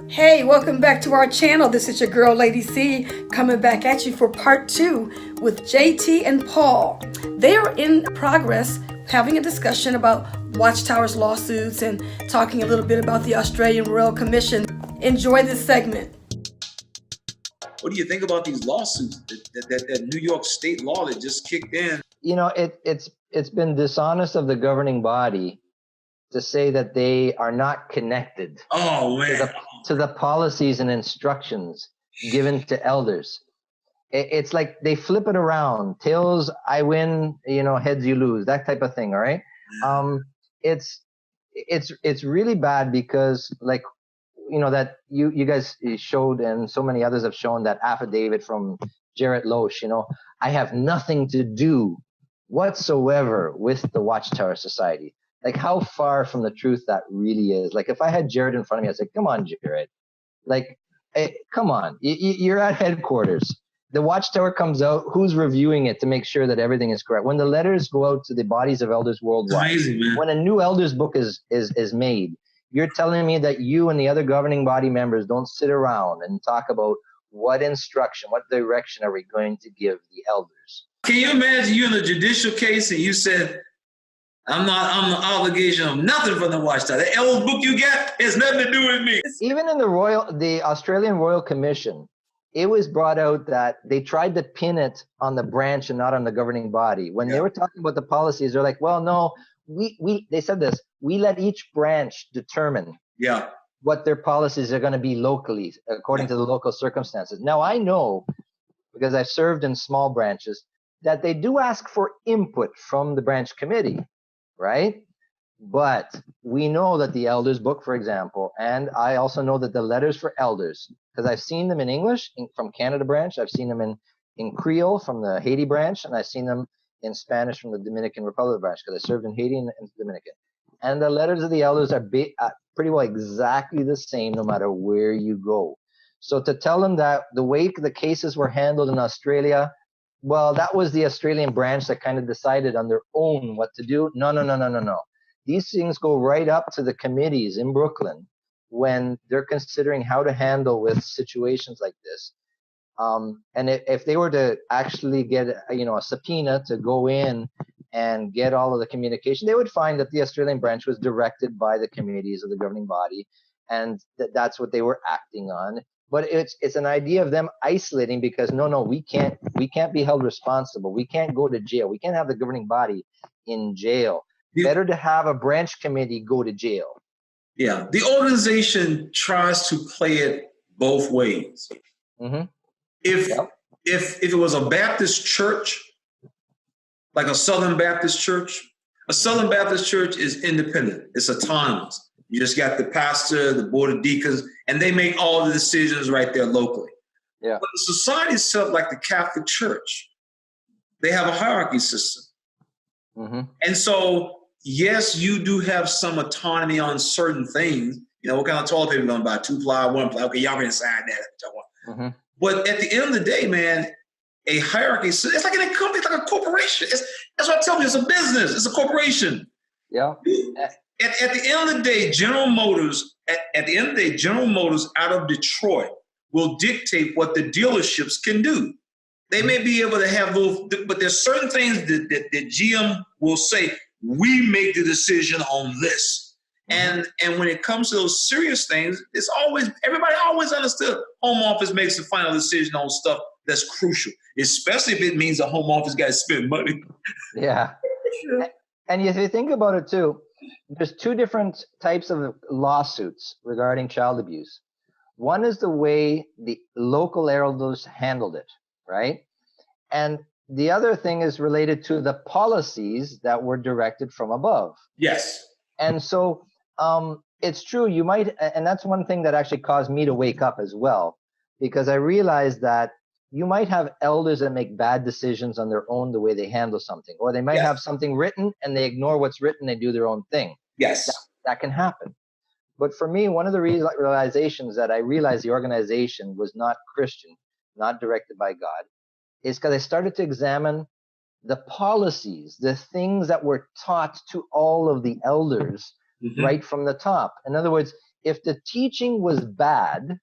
Hey, welcome back to our channel. This is your girl, Lady C, coming back at you for part 2 with JT and Paul. They are in progress having a discussion about Watchtower's lawsuits and talking a little bit about the Australian Royal Commission. Enjoy this segment. What do you think about these lawsuits, that New York state law that just kicked in? You know, it's been dishonest of the governing body to say that they are not connected to the policies and instructions given to elders. It's like they flip it around. Tails, I win, heads, you lose, that type of thing. All right. It's really bad because, like, that you guys showed, and so many others have shown, that affidavit from Jarrett Loesch, I have nothing to do whatsoever with the Watchtower Society. Like, how far from the truth that really is. Like, if I had Jared in front of me, I'd say, come on, Jared. Like, come on. You're at headquarters. The Watchtower comes out. Who's reviewing it to make sure that everything is correct? When the letters go out to the bodies of elders worldwide, amazing, man. When a new elders book is made, you're telling me that you and the other governing body members don't sit around and talk about what instruction, what direction are we going to give the elders? Can you imagine you in a judicial case and you said, I'm the obligation of nothing from the Watchtower. The elders book you got has nothing to do with me. Even in the Australian Royal Commission, it was brought out that they tried to pin it on the branch and not on the governing body. When they were talking about the policies, they're like, well, no, they said this, we let each branch determine what their policies are going to be locally, according to the local circumstances. Now, I know, because I've served in small branches, that they do ask for input from the branch committee, right? But we know that the elders book, for example, and I also know that the letters for elders, because I've seen them in English from Canada branch, I've seen them in Creole from the Haiti branch, and I've seen them in Spanish from the Dominican Republic branch, because I served in Haiti and Dominican. And the letters of the elders are pretty well exactly the same no matter where you go. So to tell them that the way the cases were handled in Australia, well, that was the Australian branch that kind of decided on their own what to do. No. These things go right up to the committees in Brooklyn when they're considering how to handle with situations like this. And if they were to actually get a subpoena to go in and get all of the communication, they would find that the Australian branch was directed by the committees of the governing body, and that's what they were acting on. But it's an idea of them isolating, because no, we can't be held responsible. We can't go to jail. We can't have the governing body in jail. Better to have a branch committee go to jail. Yeah, the organization tries to play it both ways. Mm-hmm. If it was a Baptist church, like a Southern Baptist church is independent. It's autonomous. You just got the pastor, the board of deacons, and they make all the decisions right there locally. Yeah. But the society is set up like the Catholic Church. They have a hierarchy system. Mm-hmm. And so, yes, you do have some autonomy on certain things. What kind of toilet paper you going to buy? 2-ply, 1-ply? Okay, y'all can decide that. Mm-hmm. But at the end of the day, man, a hierarchy, it's like in a company, it's like a corporation. That's what I tell you, it's a business. It's a corporation. Yeah. At the end of the day, General Motors out of Detroit will dictate what the dealerships can do. They may be able to have those, but there's certain things that GM will say, we make the decision on this. And when it comes to those serious things, everybody always understood home office makes the final decision on stuff that's crucial, especially if it means the home office got to spend money. Yeah. And if you think about it too, there's two different types of lawsuits regarding child abuse. One is the way the local elders handled it, right? And the other thing is related to the policies that were directed from above. Yes. And so it's true, you might, and that's one thing that actually caused me to wake up as well, because I realized that you might have elders that make bad decisions on their own, the way they handle something, or they might have something written and they ignore what's written, they do their own thing. Yes. That can happen. But for me, one of the realizations that I realized the organization was not Christian, not directed by God, is because I started to examine the policies, the things that were taught to all of the elders right from the top. In other words, if the teaching was bad,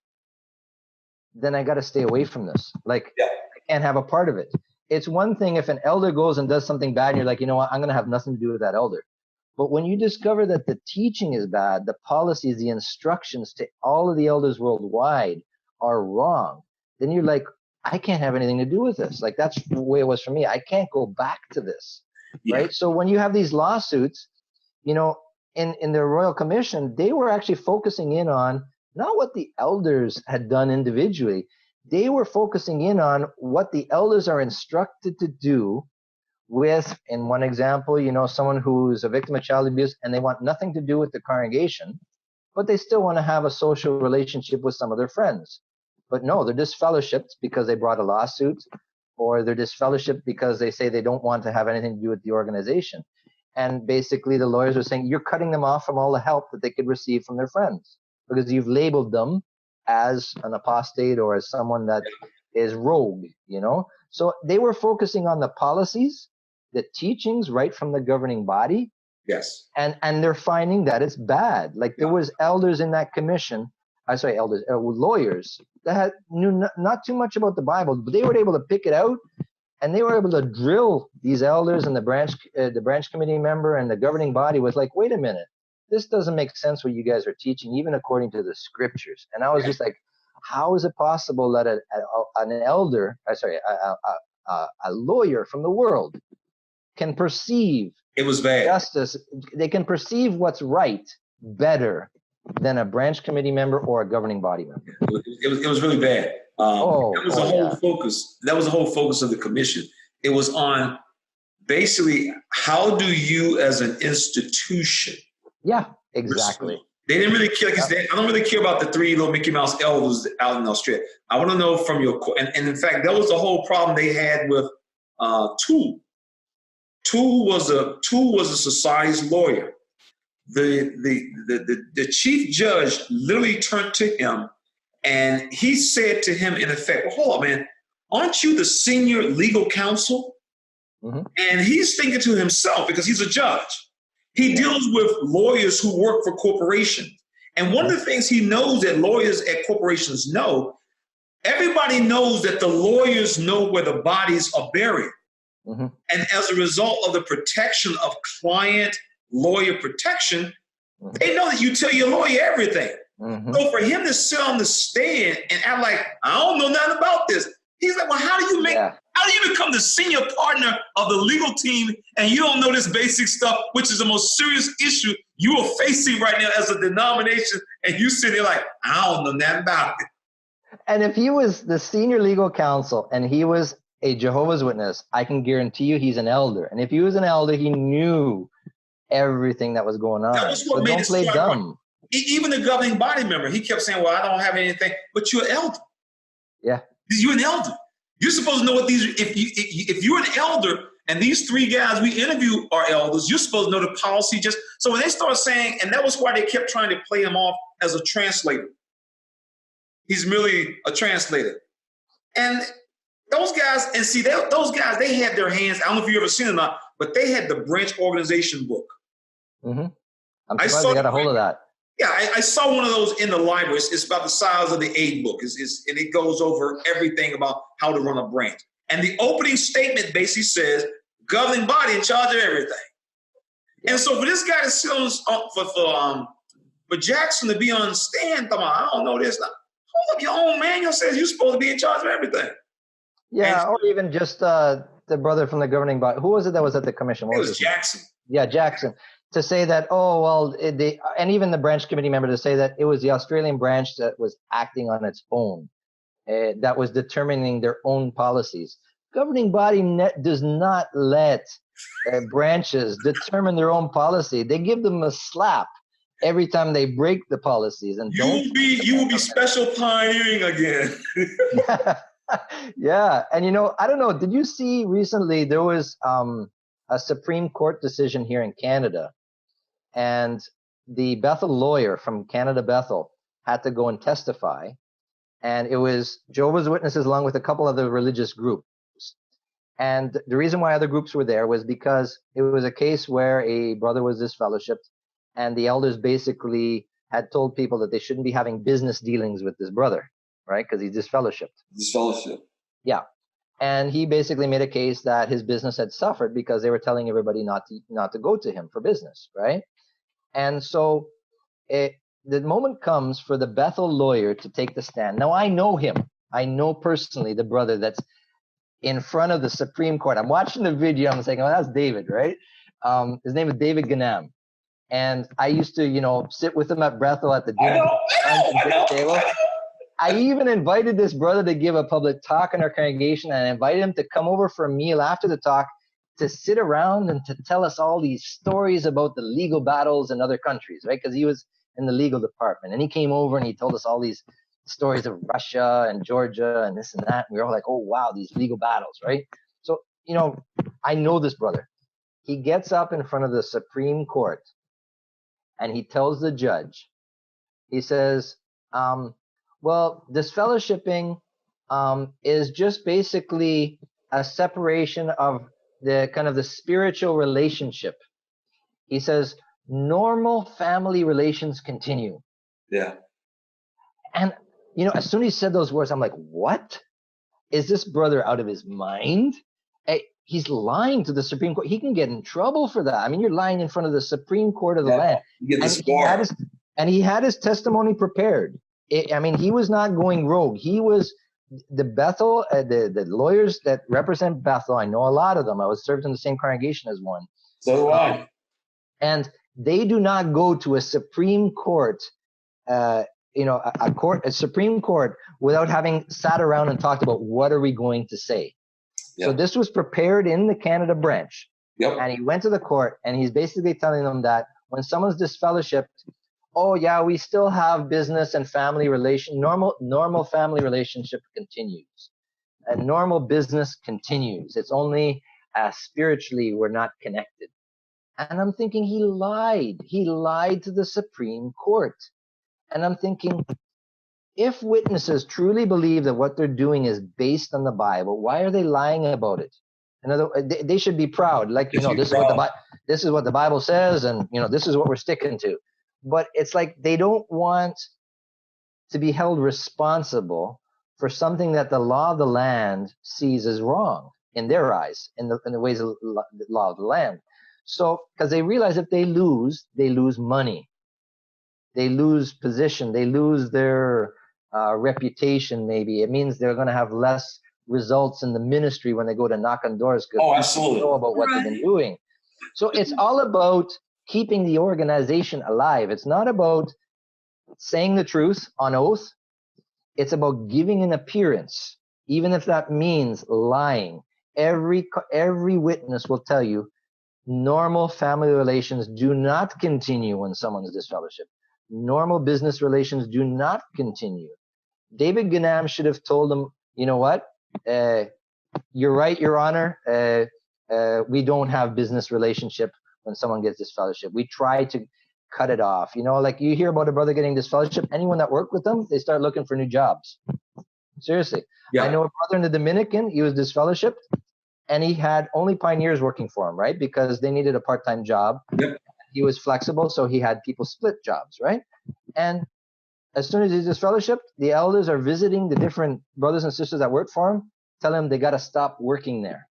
then I got to stay away from this. Like, Yeah. I can't have a part of it. It's one thing if an elder goes and does something bad and you're like, you know what, I'm going to have nothing to do with that elder. But when you discover that the teaching is bad, the policies, the instructions to all of the elders worldwide are wrong, then you're like, I can't have anything to do with this. Like, that's the way it was for me. I can't go back to this, right? So when you have these lawsuits, you know, in the Royal Commission, they were actually focusing in on not what the elders had done individually. They were focusing in on what the elders are instructed to do with, in one example, you know, someone who's a victim of child abuse and they want nothing to do with the congregation, but they still want to have a social relationship with some of their friends. But no, they're disfellowshipped because they brought a lawsuit, or they're disfellowshipped because they say they don't want to have anything to do with the organization. And basically the lawyers are saying you're cutting them off from all the help that they could receive from their friends because you've labeled them as an apostate or as someone that is rogue, you know? So they were focusing on the policies, the teachings right from the governing body. Yes. And they're finding that it's bad. Like there was elders in that commission, lawyers that knew not too much about the Bible, but they were able to pick it out, and they were able to drill these elders and the branch committee member and the governing body was like, wait a minute, this doesn't make sense what you guys are teaching, even according to the scriptures. And I was just like, how is it possible that a lawyer from the world can perceive it was bad justice? They can perceive what's right better than a branch committee member or a governing body member. It was really bad. That was the whole focus. That was the whole focus of the commission. It was on basically how do you as an institution. Yeah, exactly. They didn't really care. I don't really care about the 3 little Mickey Mouse elders out in Australia. I want to know from your, and in fact, that was the whole problem they had with Toole. Toole was a society's lawyer. The chief judge literally turned to him and he said to him, in effect, well, hold on, man, aren't you the senior legal counsel? Mm-hmm. And he's thinking to himself, because he's a judge, he deals with lawyers who work for corporations. And one of the things he knows that lawyers at corporations know, everybody knows that the lawyers know where the bodies are buried. Mm-hmm. And as a result of the protection of client lawyer protection, they know that you tell your lawyer everything. Mm-hmm. So for him to sit on the stand and act like, I don't know nothing about this, he's like, well, how do you become the senior partner of the legal team and you don't know this basic stuff, which is the most serious issue you are facing right now as a denomination, and you sit there like, I don't know nothing about it. And if he was the senior legal counsel and he was a Jehovah's Witness, I can guarantee you he's an elder. And if he was an elder, he knew everything that was going on. That was what made don't play dumb. Even the governing body member, he kept saying, well, I don't have anything, but you're an elder. Yeah. You're an elder. You're supposed to know what these, if you're an elder and these 3 guys we interview are elders, you're supposed to know the policy. So when they start saying, and that was why they kept trying to play him off as a translator. He's merely a translator. And those guys, those guys, they had their hands, I don't know if you've ever seen it or not, but they had the branch organization book. Mm-hmm. I'm surprised they got a hold of that. Yeah, I saw one of those in the library. It's about the size of the aid book. And it goes over everything about how to run a branch. And the opening statement basically says, governing body in charge of everything. And so for this guy to sit on, for Jackson to be on stand, I don't know this. Now, hold up, your own manual says you're supposed to be in charge of everything. Yeah, or even just the brother from the governing body. Who was it that was at the commission? It was Jackson. Yeah, Jackson. To say that, and even the branch committee member to say that it was the Australian branch that was acting on its own, that was determining their own policies. Governing body does not let branches determine their own policy. They give them a slap every time they break the policies. And you will be special pioneering again. Yeah, and I don't know. Did you see recently there was a Supreme Court decision here in Canada, and the Bethel lawyer from Canada Bethel had to go and testify, and it was Jehovah's Witnesses along with a couple other religious groups. And the reason why other groups were there was because it was a case where a brother was disfellowshipped, and the elders basically had told people that they shouldn't be having business dealings with this brother, right? Because he's disfellowshipped. Disfellowship. Yeah. And he basically made a case that his business had suffered because they were telling everybody not to go to him for business, right? And so the moment comes for the Bethel lawyer to take the stand. Now, I know him. I know personally the brother that's in front of the Supreme Court. I'm watching the video. I'm saying, oh, that's David, right? His name is David Ganam. And I used to, sit with him at Bethel at the dinner table. I even invited this brother to give a public talk in our congregation, and I invited him to come over for a meal after the talk to sit around and to tell us all these stories about the legal battles in other countries, right? Because he was in the legal department. And he came over and he told us all these stories of Russia and Georgia and this and that. And we were all like, oh, wow, these legal battles, right? So, I know this brother. He gets up in front of the Supreme Court and he tells the judge, he says, well, disfellowshipping is just basically a separation of the kind of the spiritual relationship. He says, normal family relations continue. Yeah. And, as soon as he said those words, I'm like, what? Is this brother out of his mind? Hey, he's lying to the Supreme Court. He can get in trouble for that. I mean, you're lying in front of the Supreme Court of the land. And he had his testimony prepared. He was not going rogue. He was the Bethel, the lawyers that represent Bethel. I know a lot of them. I was served in the same congregation as one. So do I. And they do not go to a Supreme Court, a Supreme Court without having sat around and talked about what are we going to say. Yep. So this was prepared in the Canada branch. Yep. And he went to the court and he's basically telling them that when someone's disfellowshipped, oh yeah, we still have business and family normal family relationship continues. And normal business continues. It's only spiritually we're not connected. And I'm thinking he lied. He lied to the Supreme Court. And I'm thinking, if witnesses truly believe that what they're doing is based on the Bible, why are they lying about it? In other words, they should be proud. Like, this is what the Bible says, and this is what we're sticking to. But it's like they don't want to be held responsible for something that the law of the land sees as wrong in their eyes, in the ways of the law of the land. So, because they realize if they lose money, they lose position, they lose their reputation. Maybe it means they're going to have less results in the ministry when they go to knock on doors because people know about what they've been doing. So it's all about keeping the organization alive. It's not about saying the truth on oath. It's about giving an appearance, even if that means lying. Every witness will tell you normal family relations do not continue when someone's disfellowshipped. Normal business relations do not continue. David Ganam should have told them, you know what? You're right, Your Honor. We don't have business relationship when someone gets disfellowship. We try to cut it off. Like you hear about a brother getting disfellowship, anyone that worked with them, they start looking for new jobs. Seriously. Yeah. I know a brother in the Dominican, he was disfellowshipped, and he had only pioneers working for him, right? Because they needed a part-time job. Yep. He was flexible, so he had people split jobs, right? And as soon as he's disfellowshipped, the elders are visiting the different brothers and sisters that work for him, tell him they got to stop working there.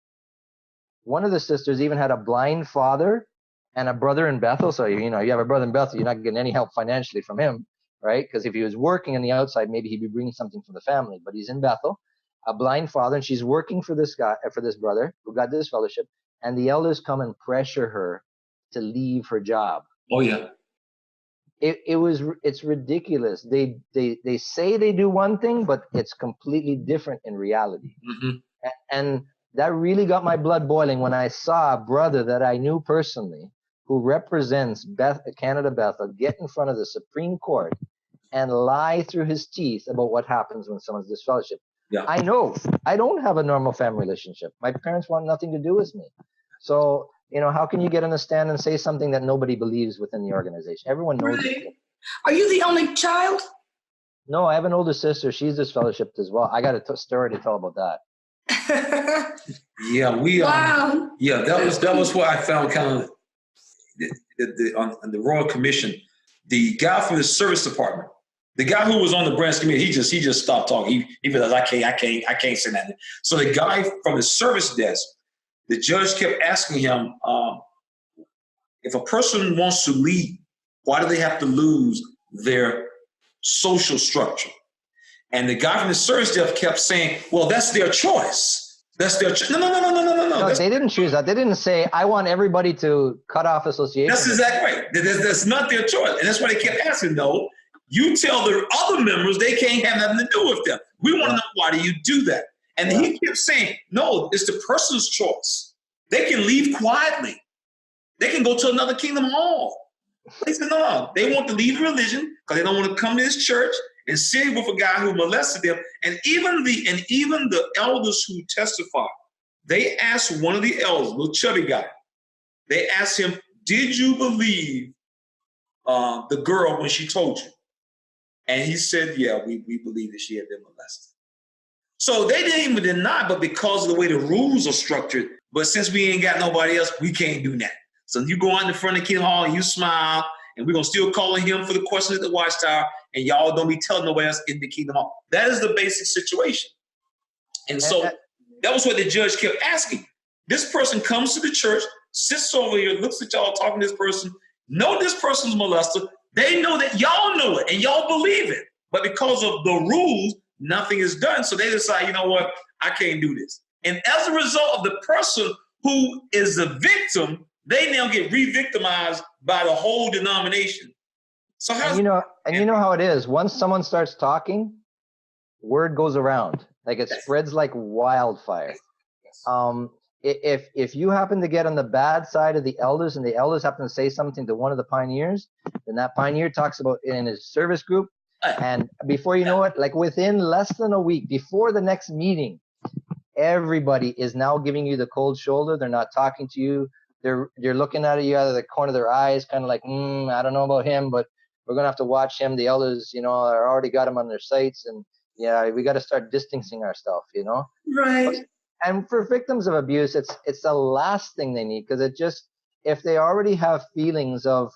One of the sisters even had a blind father and a brother in Bethel. So, you have a brother in Bethel, you're not getting any help financially from him, right? Because if he was working on the outside, maybe he'd be bringing something for the family. But he's in Bethel, a blind father, and she's working for this brother who got disfellowship, and the elders come and pressure her to leave her job. Oh yeah. It's ridiculous. They say they do one thing, but it's completely different in reality. Mm-hmm. And that really got my blood boiling when I saw a brother that I knew personally who represents Canada Bethel get in front of the Supreme Court and lie through his teeth about what happens when someone's disfellowship. Yeah. I know I don't have a normal family relationship. My parents want nothing to do with me. So, how can you get on the stand and say something that nobody believes within the organization? Everyone knows. Right. Are you the only child? No, I have an older sister. She's disfellowshipped as well. I got a story to tell about that. Yeah, wow. Yeah, that was what I found kind of on the Royal Commission. the guy from the service department, the guy who was on the branch committee, he just stopped talking. He realized I can't say nothing. So the guy from the service desk, the judge kept asking him, if a person wants to leave, why do they have to lose their social structure? And the guy from the service desk kept saying, well, that's their choice. That's their choice. No. They didn't choose that. They didn't say, I want everybody to cut off association. That's exactly right. That's not their choice. And that's why they kept asking, no, you tell the other members they can't have nothing to do with them. We want to know, why do you do that? And he kept saying, no, it's the person's choice. They can leave quietly. They can go to another kingdom hall. He said, no, they want to leave religion because they don't want to come to this church and sit with a guy who molested them. And even the elders who testified, they asked one of the elders, little chubby guy, they asked him, did you believe the girl when she told you? And he said, yeah, we believe that she had been molested. So they didn't even deny, but because of the way the rules are structured, but since we ain't got nobody else, we can't do that. So you go out in front of the Kingdom Hall and you smile, and we're going to still call him for the questions at the Watchtower, and y'all don't be telling nobody else in the Kingdom Hall. That is the basic situation. And so that was what the judge kept asking. This person comes to the church, sits over here, looks at y'all talking to this person, know this person's molester. They know that y'all know it and y'all believe it. But because of the rules, nothing is done. So they decide, you know what, I can't do this. And as a result of the person who is the victim, they now get re-victimized by the whole denomination. So how you know how it is. Once someone starts talking, word goes around. Like it spreads like wildfire. If you happen to get on the bad side of the elders and the elders happen to say something to one of the pioneers, then that pioneer talks about it in his service group. And before you know it, like within less than a week, before the next meeting, everybody is now giving you the cold shoulder. They're not talking to you. They're looking at you out of the corner of their eyes, kind of like, I don't know about him, but we're going to have to watch him. The elders, are already got him on their sights. And yeah, we got to start distancing ourselves, Right. And for victims of abuse, it's the last thing they need, because it just, if they already have feelings of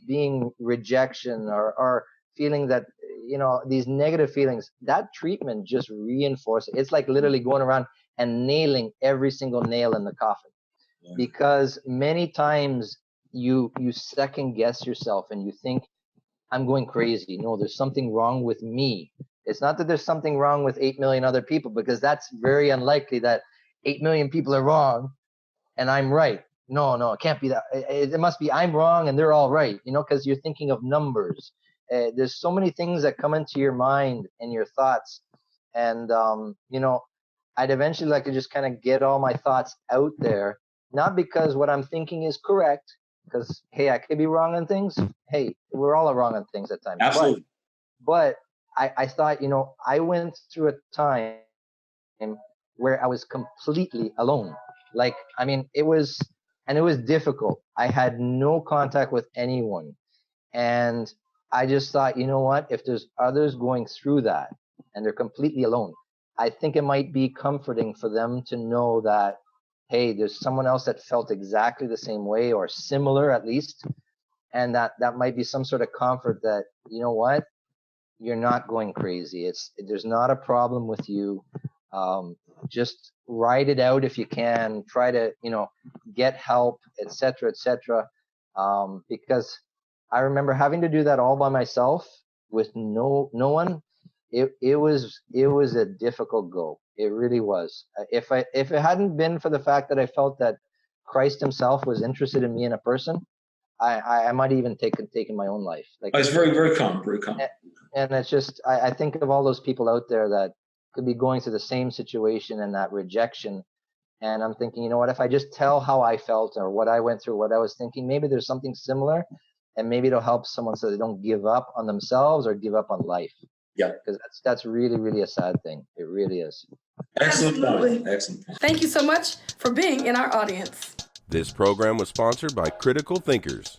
being rejection or feeling that, these negative feelings, that treatment just reinforces. It's like literally going around and nailing every single nail in the coffin. Yeah. Because many times you second guess yourself and you think, I'm going crazy. No, there's something wrong with me. It's not that there's something wrong with 8 million other people, because that's very unlikely that 8 million people are wrong and I'm right. No, it can't be that. It must be I'm wrong and they're all right, because you're thinking of numbers. There's so many things that come into your mind and your thoughts. And, I'd eventually like to just kind of get all my thoughts out there, not because what I'm thinking is correct, because, hey, I could be wrong on things. Hey, we're all wrong on things at times. Absolutely. But I thought, I went through a time where I was completely alone. Like, it was difficult. I had no contact with anyone. And I just thought, you know what, if there's others going through that and they're completely alone, I think it might be comforting for them to know that, hey, there's someone else that felt exactly the same way or similar at least. And that might be some sort of comfort that, you know what, you're not going crazy. There's not a problem with you. Just ride it out if you can. Try to, get help, etc., etc. Because I remember having to do that all by myself with no one. It was a difficult go. It really was. If it hadn't been for the fact that I felt that Christ himself was interested in me in a person, I might even taken my own life. Like, it's very, very common, very common. And it's just, I think of all those people out there that could be going through the same situation and that rejection. And I'm thinking, you know what, if I just tell how I felt or what I went through, what I was thinking, maybe there's something similar, and maybe it'll help someone so they don't give up on themselves or give up on life. Yeah. Because that's really, really a sad thing. It really is. Excellent point. Excellent point. Thank you so much for being in our audience. This program was sponsored by Critical Thinkers.